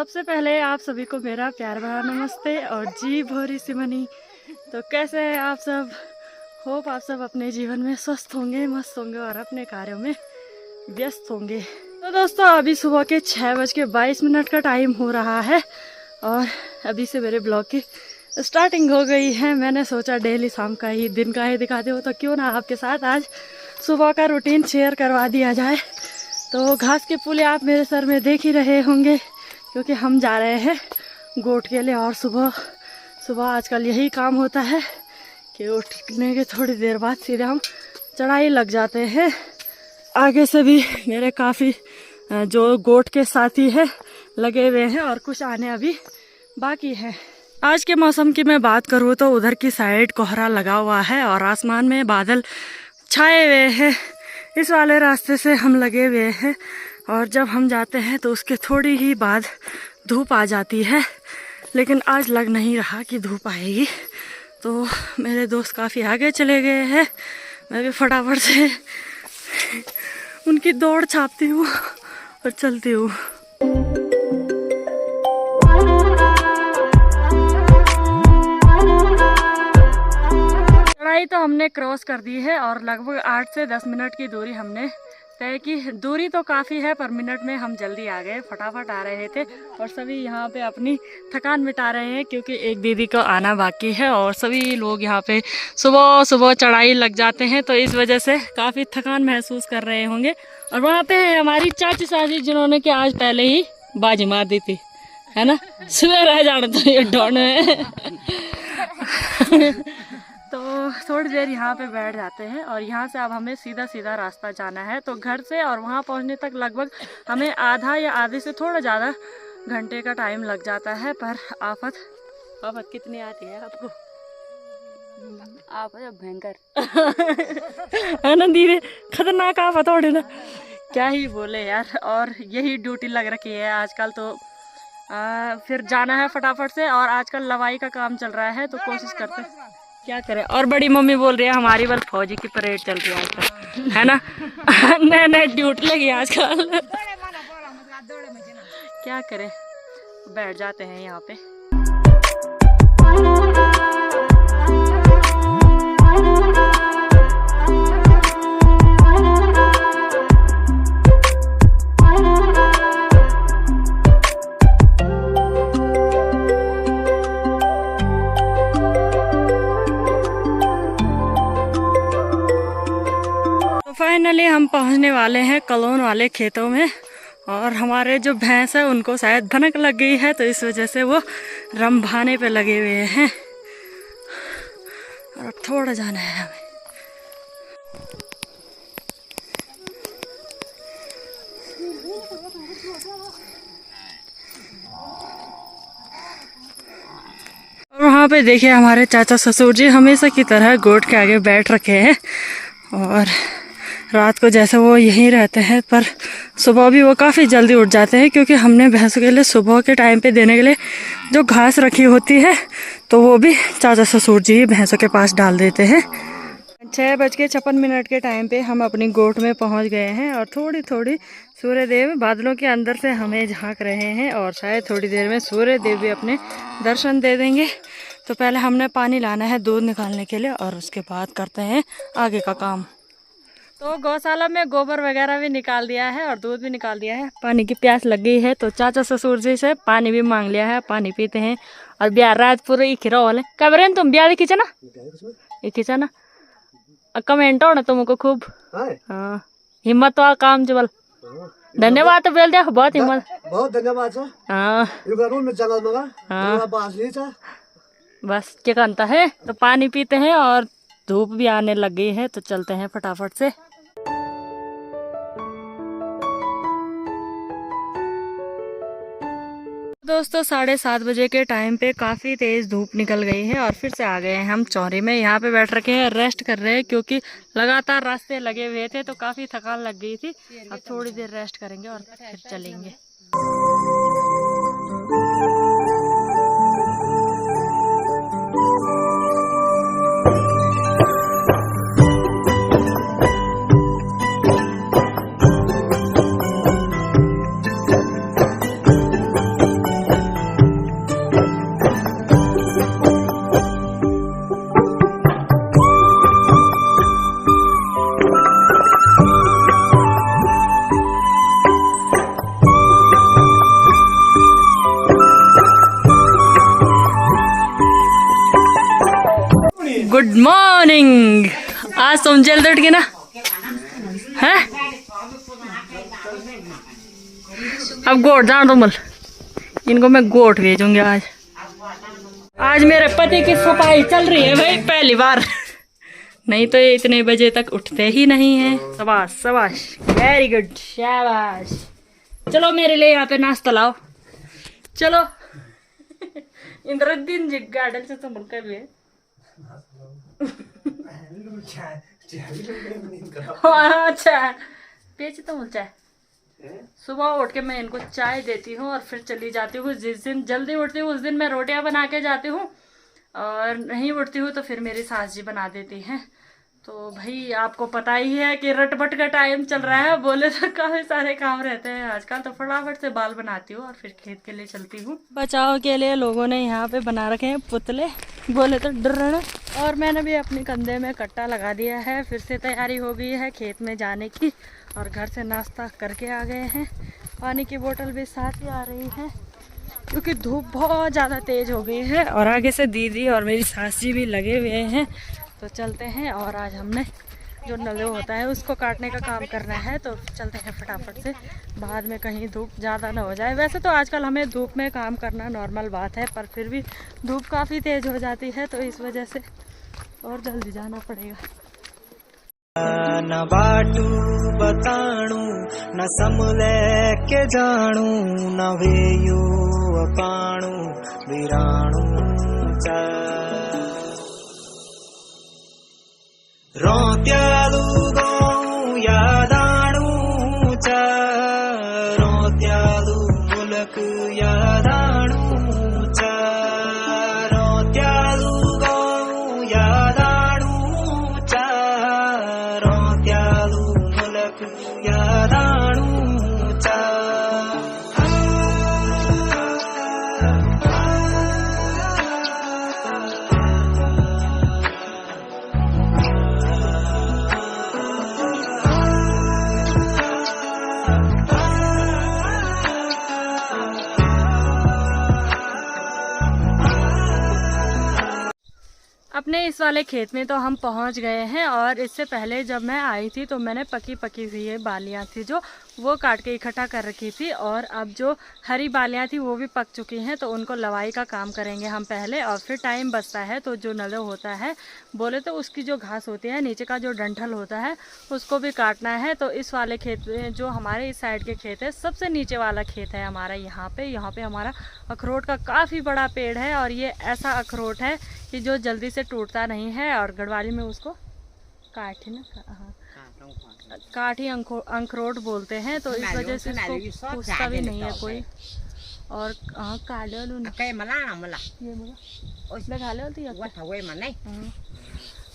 सबसे पहले आप सभी को मेरा प्यार भरा नमस्ते और जी भोरी सिमनी। तो कैसे हैं आप सब? होप आप सब अपने जीवन में स्वस्थ होंगे, मस्त होंगे और अपने कार्यों में व्यस्त होंगे। तो दोस्तों अभी सुबह के 6:22 का टाइम हो रहा है और अभी से मेरे ब्लॉग की स्टार्टिंग हो गई है। मैंने सोचा डेली शाम का ही दिन का ही दिखाते हो तो क्यों ना आपके साथ आज सुबह का रूटीन शेयर करवा दिया जाए। तो घास के पुले आप मेरे सर में देख ही रहे होंगे क्योंकि हम जा रहे हैं गोट के लिए। और सुबह सुबह आजकल यही काम होता है कि उठने के थोड़ी देर बाद सीधे हम चढ़ाई लग जाते हैं। आगे से भी मेरे काफ़ी जो गोट के साथी है लगे हुए हैं और कुछ आने अभी बाकी है। आज के मौसम की मैं बात करूँ तो उधर की साइड कोहरा लगा हुआ है और आसमान में बादल छाए हुए हैं। इस वाले रास्ते से हम लगे हुए हैं और जब हम जाते हैं तो उसके थोड़ी ही बाद धूप आ जाती है, लेकिन आज लग नहीं रहा कि धूप आएगी। तो मेरे दोस्त काफ़ी आगे चले गए हैं, मैं भी फटाफट से उनकी दौड़ छापती हूँ और चलती हूँ। चढ़ाई तो हमने क्रॉस कर दी है और लगभग 8 से 10 मिनट की दूरी हमने तय की। दूरी तो काफ़ी है पर मिनट में हम जल्दी आ गए, फटाफट आ रहे थे और सभी यहाँ पे अपनी थकान मिटा रहे हैं क्योंकि एक दीदी को आना बाकी है और सभी लोग यहाँ पे सुबह सुबह चढ़ाई लग जाते हैं तो इस वजह से काफ़ी थकान महसूस कर रहे होंगे। और वहाँ पे हमारी चाची साजी जिन्होंने कि आज पहले ही बाजी मार दी थी, है ना, सुबह रह जाना तो ये डॉन है। तो थोड़ी देर यहाँ पे बैठ जाते हैं और यहाँ से अब हमें सीधा सीधा रास्ता जाना है। तो घर से और वहाँ पहुँचने तक लगभग हमें आधा या आधे से थोड़ा ज़्यादा घंटे का टाइम लग जाता है। पर आफत कितनी आती है आपको? आप भयंकर है ना दीदी, खतरनाक आफत हो ना, क्या ही बोले यार। और यही ड्यूटी लग रखी है आजकल तो फिर जाना है फटाफट से। और आजकल लवाई का काम चल रहा है तो कोशिश करते हैं क्या करें। और बड़ी मम्मी बोल रही है हमारी बस फौजी की परेड चल रही है आजकल, है ना। नए नए ड्यूटी लगी आजकल, क्या करें, बैठ जाते हैं यहाँ पे। फाइनली हम पहुंचने वाले हैं कलोन वाले खेतों में और हमारे जो भैंस है उनको शायद भनक लग गई है तो इस वजह से वो रंभाने पे लगे हुए हैं और अब थोड़ा जाना है हमें। और वहाँ पे देखिए हमारे चाचा ससुर जी हमेशा की तरह गोट के आगे बैठ रखे हैं और रात को जैसे वो यहीं रहते हैं पर सुबह भी वो काफ़ी जल्दी उठ जाते हैं क्योंकि हमने भैंसों के लिए सुबह के टाइम पे देने के लिए जो घास रखी होती है तो वो भी चाचा ससुर जी भैंसों के पास डाल देते हैं। 6:56 के टाइम पे हम अपनी गोट में पहुंच गए हैं और थोड़ी थोड़ी सूर्यदेव बादलों के अंदर से हमें झांक रहे हैं और शायद थोड़ी देर में सूर्यदेव भी अपने दर्शन दे देंगे। तो पहले हमने पानी लाना है दूध निकालने के लिए और उसके बाद करते हैं आगे का काम। तो गौशाला में गोबर वगैरह भी निकाल दिया है और दूध भी निकाल दिया है। पानी की प्यास लग गई है तो चाचा ससुर जी से पानी भी मांग लिया है, पानी पीते हैं। और ब्याह रात पूरे खिरा वाले कबरें तुम ब्याह खींचा ना कमेंट हो ना तुमको खूब। हाँ हिम्मत वाला काम जबल, धन्यवाद तो बोल दिया, बहुत हिम्मत, बहुत धन्यवाद। हाँ बस क्या करता है। तो पानी पीते हैं और धूप भी आने लग गई है तो चलते हैं फटाफट से। दोस्तों 7:30 बजे के टाइम पे काफ़ी तेज़ धूप निकल गई है और फिर से आ गए हैं हम चौरी में। यहाँ पे बैठ रखे हैं, रेस्ट कर रहे हैं क्योंकि लगातार रास्ते लगे हुए थे तो काफ़ी थकान लग गई थी। अब थोड़ी देर रेस्ट करेंगे और फिर चलेंगे। Good morning. आज तुम जल्दी उठ गए ना? हैं? अब गोट जान दो मल, इनको मैं गोट भेजूंगी आज। आज मेरे पति की सफाई चल रही है भाई, पहली बार। नहीं तो ये इतने बजे तक उठते ही नहीं है। शाबाश शाबाश, वेरी गुड, शाबाश। चलो मेरे लिए यहाँ पे नाश्ता लाओ, चलो। इंद्रदीन जी गार्डन से तो मुल्का भी है। हाँ, अच्छा पेच तो मुझे सुबह उठ के मैं इनको चाय देती हूँ और फिर चली जाती हूँ। जिस दिन जल्दी उठती हूँ उस दिन मैं रोटियां बना के जाती हूँ, और नहीं उठती हूँ तो फिर मेरी सास जी बना देती हैं। तो भाई आपको पता ही है कि रटपट का टाइम चल रहा है, बोले तो काफी सारे काम रहते हैं आजकल। तो फटाफट से बाल बनाती हूँ और फिर खेत के लिए चलती हूँ। बचाव के लिए लोगों ने यहाँ पे बना रखे हैं पुतले, बोले तो डर। और मैंने भी अपने कंधे में कट्टा लगा दिया है। फिर से तैयारी हो गई है खेत में जाने की, और घर से नाश्ता करके आ गए हैं। पानी की बोतल भी साथ ही आ रही है, क्योंकि धूप बहुत ज़्यादा तेज़ हो गई है। और आगे से दीदी और मेरी सास जी भी लगे हुए हैं। तो चलते हैं, और आज हमने जो नलो होता है उसको काटने का काम करना है। तो चलते हैं फटाफट से, बाद में कहीं धूप ज़्यादा ना हो जाए। वैसे तो आजकल हमें धूप में काम करना नॉर्मल बात है, पर फिर भी धूप काफ़ी तेज़ हो जाती है, तो इस वजह से और जल्दी जाना पड़ेगा। न बाटू बताणू न समले के जानू न वेयो अपाणू विराणू च रोत्यालू गौ यादाणू च रोत्यालू मुलक यादाणू च रोत्यालू गौ यादाणू च रोत्यालू मुलक यादाणू च अपने इस वाले खेत में तो हम पहुंच गए हैं। और इससे पहले जब मैं आई थी तो मैंने पकी हुई ये बालियाँ थी जो वो काट के इकट्ठा कर रखी थी, और अब जो हरी बालियाँ थी वो भी पक चुकी हैं। तो उनको लवाई का काम करेंगे हम पहले, और फिर टाइम बचता है तो जो नलो होता है, बोले तो उसकी जो घास होती है, नीचे का जो डंठल होता है, उसको भी काटना है। तो इस वाले खेत में, जो हमारे इस साइड के खेत है, सबसे नीचे वाला खेत है हमारा। यहाँ पे हमारा अखरोट का काफ़ी बड़ा पेड़ है, और ये ऐसा अखरोट है कि जो जल्दी से टूटता नहीं है। और गढ़वाली में उसको काठी ना, हाँ, काठी अखरोट बोलते हैं। तो इस वजह से इसको पूछता भी नहीं है कोई। और हाँ, काले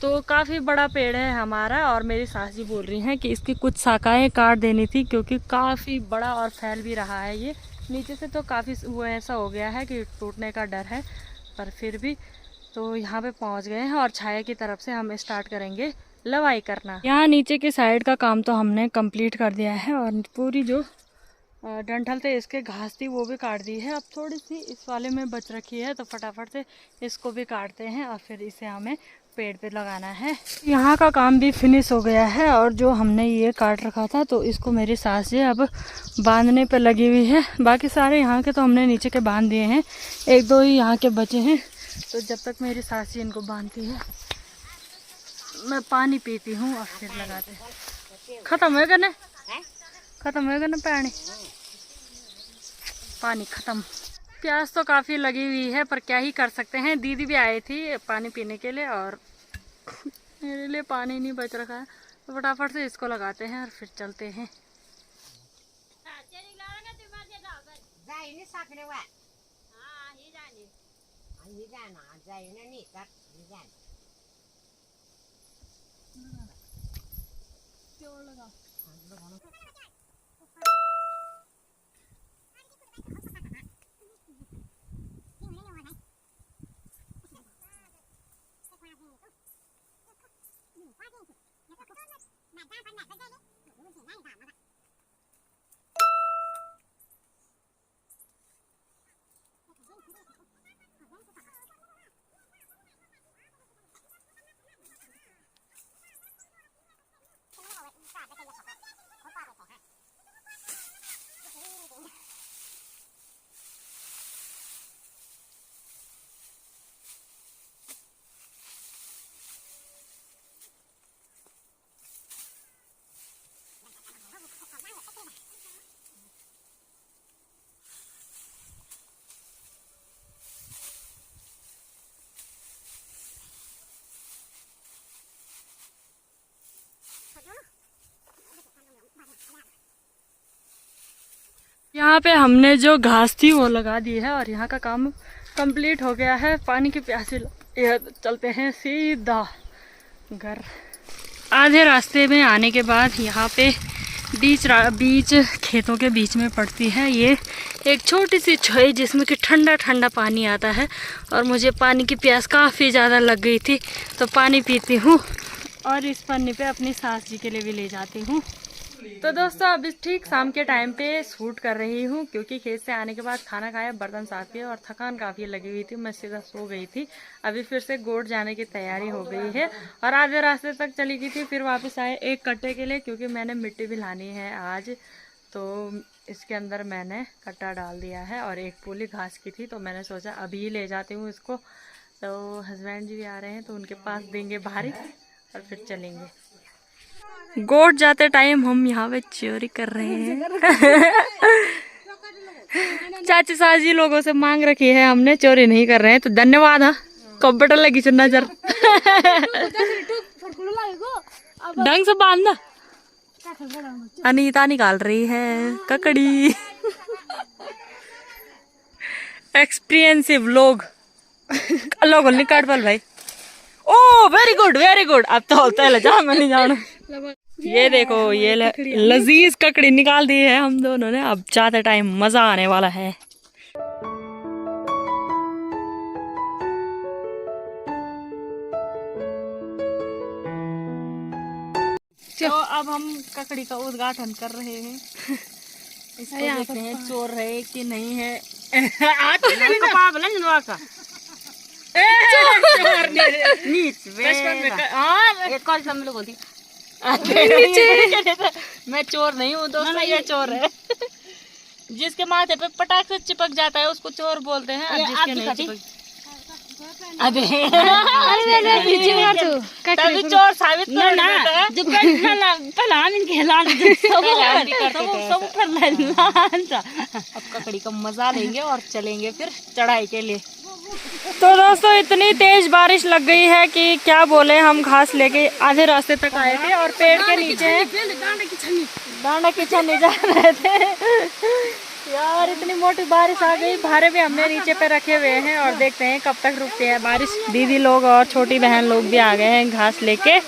तो काफ़ी बड़ा पेड़ है हमारा। और मेरी सास जी बोल रही हैं कि इसकी कुछ शाखाएं काट देनी थी, क्योंकि काफ़ी बड़ा और फैल भी रहा है। ये नीचे से तो काफ़ी वो ऐसा हो गया है कि टूटने का डर है, पर फिर भी तो यहाँ पे पहुँच गए हैं। और छाया की तरफ से हम स्टार्ट करेंगे लवाई करना। यहाँ नीचे के साइड का काम तो हमने कंप्लीट कर दिया है, और पूरी जो डंठल थे इसके घास थी वो भी काट दी है। अब थोड़ी सी इस वाले में बच रखी है, तो फटाफट से इसको भी काटते हैं, और फिर इसे हमें पेड़ पे लगाना है। यहाँ का काम भी फिनिश हो गया है, और जो हमने ये काट रखा था तो इसको मेरी सास जी अब बांधने पे लगी हुई है। बाकी सारे यहाँ के तो हमने नीचे के बांध दिए हैं, एक दो ही यहाँ के बचे हैं। तो जब तक मेरी सास जी इनको बांधती है, मैं पानी पीती हूँ और फिर लगाते हैं। खत्म हो गया, खत्म हो गया ना पानी खत्म। प्यास तो काफ़ी लगी हुई है, पर क्या ही कर सकते हैं। दीदी भी आई थी पानी पीने के लिए, और मेरे लिए पानी नहीं बच रखा है, तो फटाफट से इसको लगाते हैं और फिर चलते हैं। यहाँ पे हमने जो घास थी वो लगा दी है और यहाँ का काम कंप्लीट हो गया है। पानी की प्यासी चलते हैं सीधा घर। आधे रास्ते में आने के बाद यहाँ पे बीच खेतों के बीच में पड़ती है ये एक छोटी सी छोई जिसमें कि ठंडा ठंडा पानी आता है। और मुझे पानी की प्यास काफ़ी ज़्यादा लग गई थी तो पानी पीती हूँ और इस पन्नी पे अपनी सास जी के लिए भी ले जाती हूँ। तो दोस्तों अभी ठीक शाम के टाइम पे शूट कर रही हूँ क्योंकि खेत से आने के बाद खाना खाया, बर्तन साफ किए और थकान काफ़ी लगी हुई थी। मैं सीधा सो गई थी। अभी फिर से गोड जाने की तैयारी हो गई है और आधे रास्ते तक चली गई थी। फिर वापस आए एक कट्टे के लिए क्योंकि मैंने मिट्टी भी लानी है आज। तो इसके अंदर मैंने कट्टा डाल दिया है और एक पूली घास की थी तो मैंने सोचा अभी ले जाती हूँ इसको। तो हस्बैंड जी भी आ रहे हैं तो उनके पास देंगे भारी और फिर चलेंगे। गोट जाते टाइम हम यहाँ पे चोरी कर रहे हैं। चाची साजी लोगों से मांग रखी है हमने, चोरी नहीं कर रहे हैं तो धन्यवाद। हाँ कंप्यूटर लगी से नजर ढंग से बांधना। अनीता निकाल रही है ककड़ी। एक्सपीरियंसिव लोग लोगों ने काट पाल भाई। ओ वेरी गुड वेरी गुड। अब तो होता है जा मैं नहीं जाना। ये देखो ये लजीज ककड़ी निकाल दी है हम दोनों ने। अब जाते टाइम मजा आने वाला है। तो अब हम ककड़ी का उद्घाटन कर रहे हैं। इसको देखते हैं चोर है कि नहीं है। मैं चोर नहीं हूँ दोस्तों, ये चोर है। जिसके माथे पे पटाख से चिपक जाता है उसको चोर बोलते हैं। अब जिसके नहीं चिपक तभी चोर साबित कर देता है। अब ककड़ी का मजा लेंगे और चलेंगे फिर चढ़ाई के लिए। तो दोस्तों इतनी तेज बारिश लग गई है कि क्या बोले। हम घास लेके आधे रास्ते तक आए थे और पेड़ के नीचे डांडा की छन्नी जा रहे थे। यार इतनी मोटी बारिश आ गई। भारे भी हमने नीचे पे रखे हुए हैं और देखते हैं कब तक रुकती है बारिश। दीदी लोग और छोटी बहन लोग भी आ गए हैं घास लेके।